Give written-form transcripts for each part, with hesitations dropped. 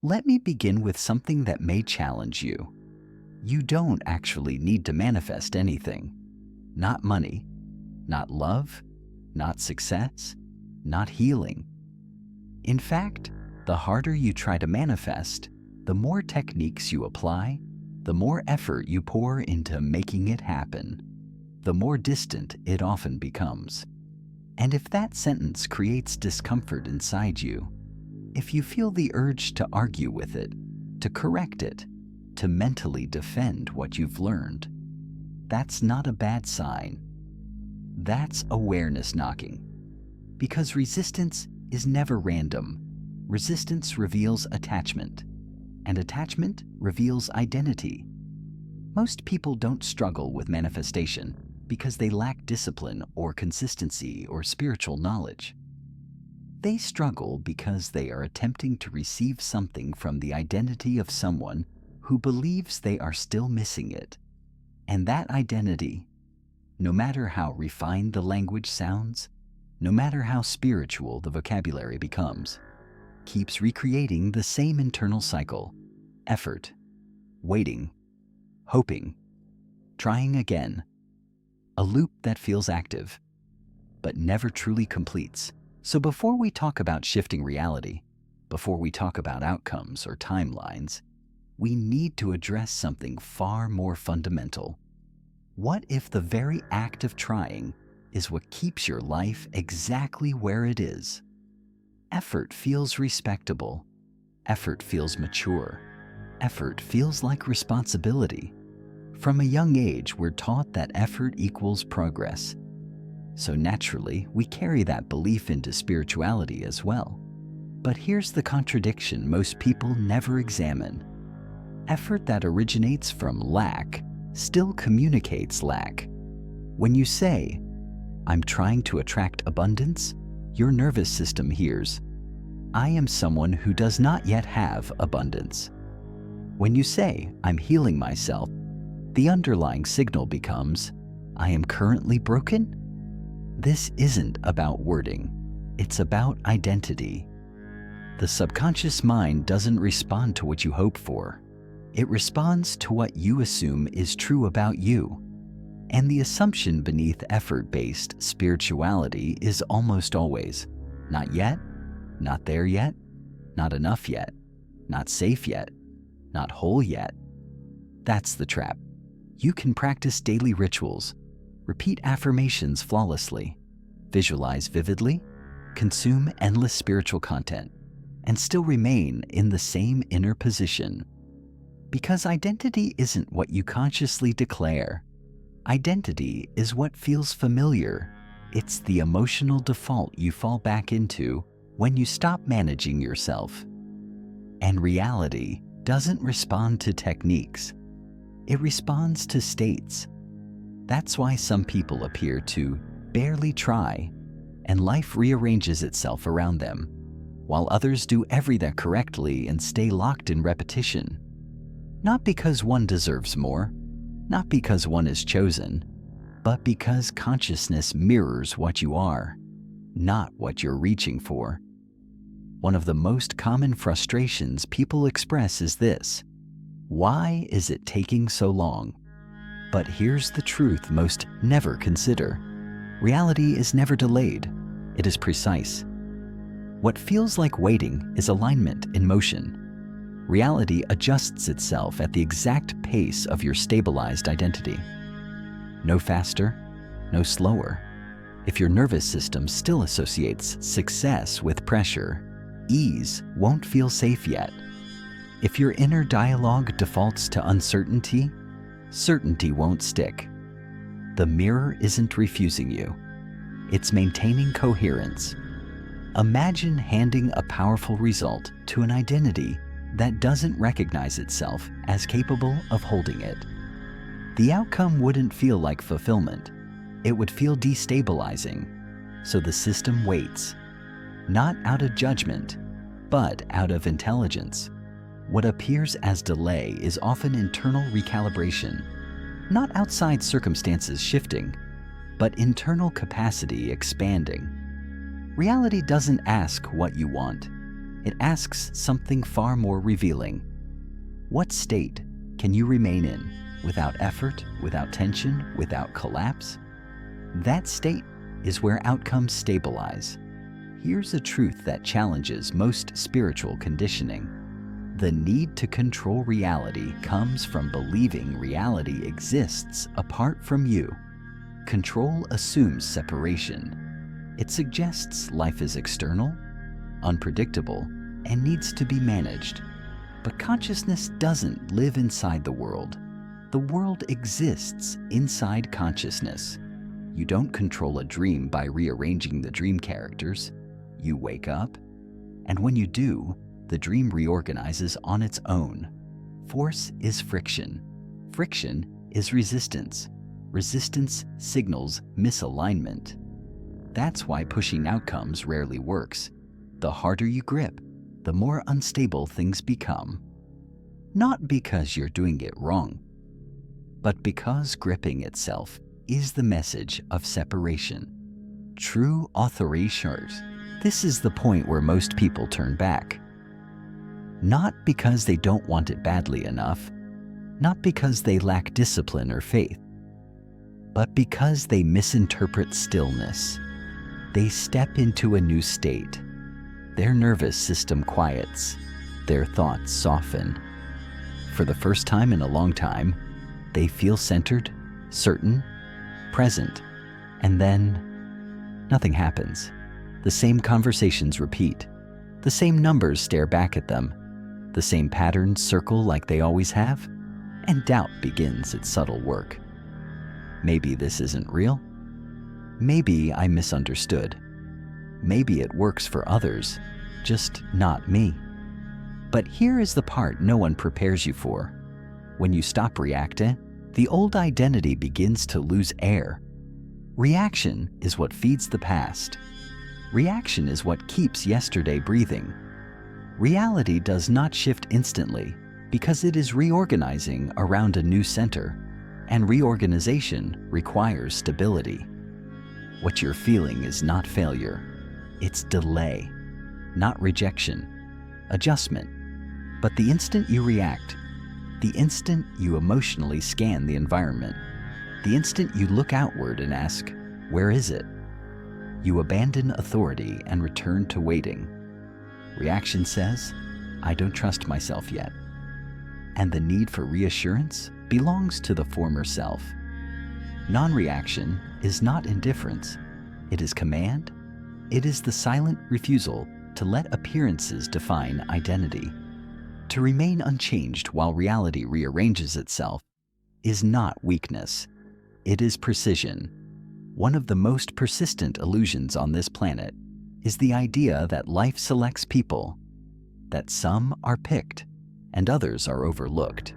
Let me begin with something that may challenge you. You don't actually need to manifest anything. Not money, not love, not success, not healing. In fact, the harder you try to manifest, the more techniques you apply, the more effort you pour into making it happen, the more distant it often becomes. And if that sentence creates discomfort inside you, if you feel the urge to argue with it, to correct it, to mentally defend what you've learned, that's not a bad sign. That's awareness knocking. Because resistance is never random. Resistance reveals attachment, and attachment reveals identity. Most people don't struggle with manifestation because they lack discipline or consistency or spiritual knowledge. They struggle because they are attempting to receive something from the identity of someone who believes they are still missing it. And that identity, no matter how refined the language sounds, no matter how spiritual the vocabulary becomes, keeps recreating the same internal cycle: effort, waiting, hoping, trying again. A loop that feels active, but never truly completes. So before we talk about shifting reality, before we talk about outcomes or timelines, we need to address something far more fundamental. What if the very act of trying is what keeps your life exactly where it is? Effort feels respectable. Effort feels mature. Effort feels like responsibility. From a young age, we're taught that effort equals progress. So naturally, we carry that belief into spirituality as well. But here's the contradiction most people never examine. Effort that originates from lack still communicates lack. When you say, "I'm trying to attract abundance," your nervous system hears, "I am someone who does not yet have abundance." When you say, "I'm healing myself," the underlying signal becomes, "I am currently broken." This isn't about wording, it's about identity. The subconscious mind doesn't respond to what you hope for. It responds to what you assume is true about you. And the assumption beneath effort-based spirituality is almost always, not yet, not there yet, not enough yet, not safe yet, not whole yet. That's the trap. You can practice daily rituals, repeat affirmations flawlessly, visualize vividly, consume endless spiritual content, and still remain in the same inner position. Because identity isn't what you consciously declare. Identity is what feels familiar. It's the emotional default you fall back into when you stop managing yourself. And reality doesn't respond to techniques. It responds to states. That's why some people appear to barely try, and life rearranges itself around them, while others do everything correctly and stay locked in repetition. Not because one deserves more, not because one is chosen, but because consciousness mirrors what you are, not what you're reaching for. One of the most common frustrations people express is this: why is it taking so long? But here's the truth most never consider. Reality is never delayed. It is precise. What feels like waiting is alignment in motion. Reality adjusts itself at the exact pace of your stabilized identity. No faster, no slower. If your nervous system still associates success with pressure, ease won't feel safe yet. If your inner dialogue defaults to uncertainty, certainty won't stick. The mirror isn't refusing you. It's maintaining coherence. Imagine handing a powerful result to an identity that doesn't recognize itself as capable of holding it. The outcome wouldn't feel like fulfillment. It would feel destabilizing. So the system waits, not out of judgment, but out of intelligence. What appears as delay is often internal recalibration, not outside circumstances shifting, but internal capacity expanding. Reality doesn't ask what you want. It asks something far more revealing. What state can you remain in without effort, without tension, without collapse? That state is where outcomes stabilize. Here's a truth that challenges most spiritual conditioning. The need to control reality comes from believing reality exists apart from you. Control assumes separation. It suggests life is external, unpredictable, and needs to be managed. But consciousness doesn't live inside the world. The world exists inside consciousness. You don't control a dream by rearranging the dream characters. You wake up, and when you do, the dream reorganizes on its own. Force is friction. Friction is resistance. Resistance signals misalignment. That's why pushing outcomes rarely works. The harder you grip, the more unstable things become. Not because you're doing it wrong, but because gripping itself is the message of separation. True authorities. This is the point where most people turn back. Not because they don't want it badly enough, not because they lack discipline or faith, but because they misinterpret stillness. They step into a new state. Their nervous system quiets. Their thoughts soften. For the first time in a long time, they feel centered, certain, present, and then nothing happens. The same conversations repeat. The same numbers stare back at them. The same patterns circle like they always have, and doubt begins its subtle work. Maybe this isn't real. Maybe I misunderstood. Maybe it works for others, just not me. But here is the part no one prepares you for. When you stop reacting, the old identity begins to lose air. Reaction is what feeds the past. Reaction is what keeps yesterday breathing. Reality does not shift instantly because it is reorganizing around a new center, and reorganization requires stability. What you're feeling is not failure. It's delay, not rejection, adjustment. But the instant you react, the instant you emotionally scan the environment, the instant you look outward and ask, "Where is it?" you abandon authority and return to waiting. Reaction says, "I don't trust myself yet." And the need for reassurance belongs to the former self. Non-reaction is not indifference. It is command. It is the silent refusal to let appearances define identity. To remain unchanged while reality rearranges itself is not weakness. It is precision. One of the most persistent illusions on this planet is the idea that life selects people, that some are picked and others are overlooked,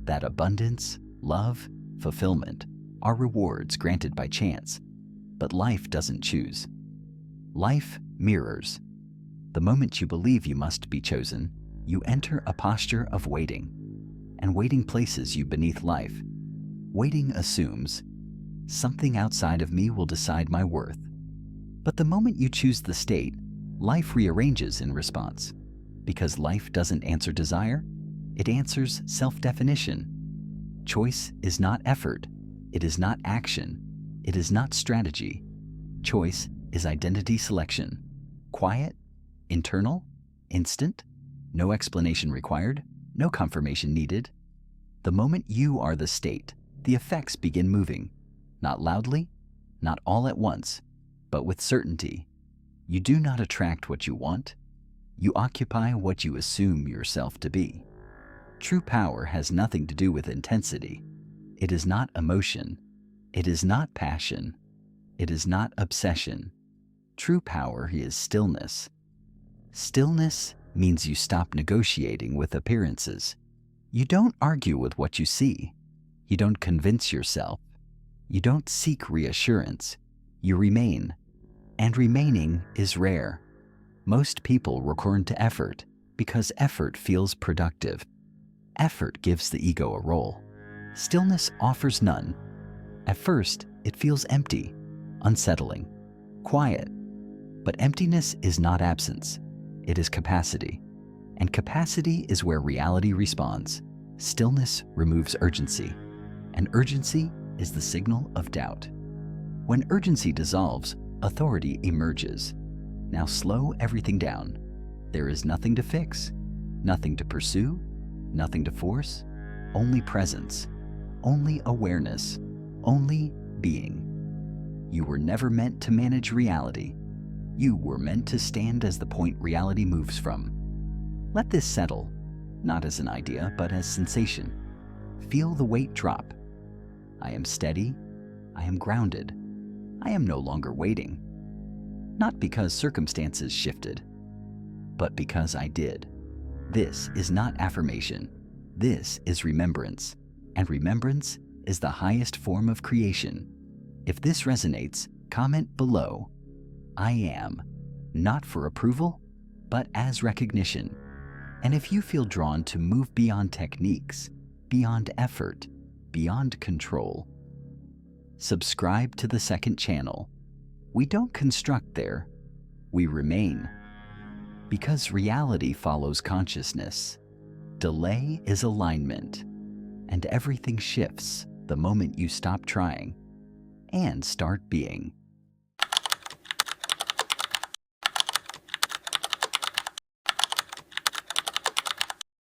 that abundance, love, fulfillment are rewards granted by chance, but life doesn't choose. Life mirrors. The moment you believe you must be chosen, you enter a posture of waiting, and waiting places you beneath life. Waiting assumes, something outside of me will decide my worth. But the moment you choose the state, life rearranges in response. Because life doesn't answer desire, it answers self-definition. Choice is not effort. It is not action. It is not strategy. Choice is identity selection. Quiet, internal, instant, no explanation required, no confirmation needed. The moment you are the state, the effects begin moving. Not loudly, not all at once, but with certainty. You do not attract what you want. You occupy what you assume yourself to be. True power has nothing to do with intensity. It is not emotion. It is not passion. It is not obsession. True power is stillness. Stillness means you stop negotiating with appearances. You don't argue with what you see. You don't convince yourself. You don't seek reassurance. You remain. And remaining is rare. Most people return to effort because effort feels productive. Effort gives the ego a role. Stillness offers none. At first, it feels empty, unsettling, quiet. But emptiness is not absence. It is capacity. And capacity is where reality responds. Stillness removes urgency. And urgency is the signal of doubt. When urgency dissolves, authority emerges. Now slow everything down. There is nothing to fix, nothing to pursue, nothing to force, only presence, only awareness, only being. You were never meant to manage reality. You were meant to stand as the point reality moves from. Let this settle, not as an idea, but as sensation. Feel the weight drop. I am steady. I am grounded. I am no longer waiting. Not because circumstances shifted, but because I did. This is not affirmation. This is remembrance. And remembrance is the highest form of creation. If this resonates, comment below. I am, not for approval, but as recognition. And if you feel drawn to move beyond techniques, beyond effort, beyond control, subscribe to the second channel. We don't construct there, we remain. Because reality follows consciousness. Delay is alignment, and everything shifts the moment you stop trying and start being.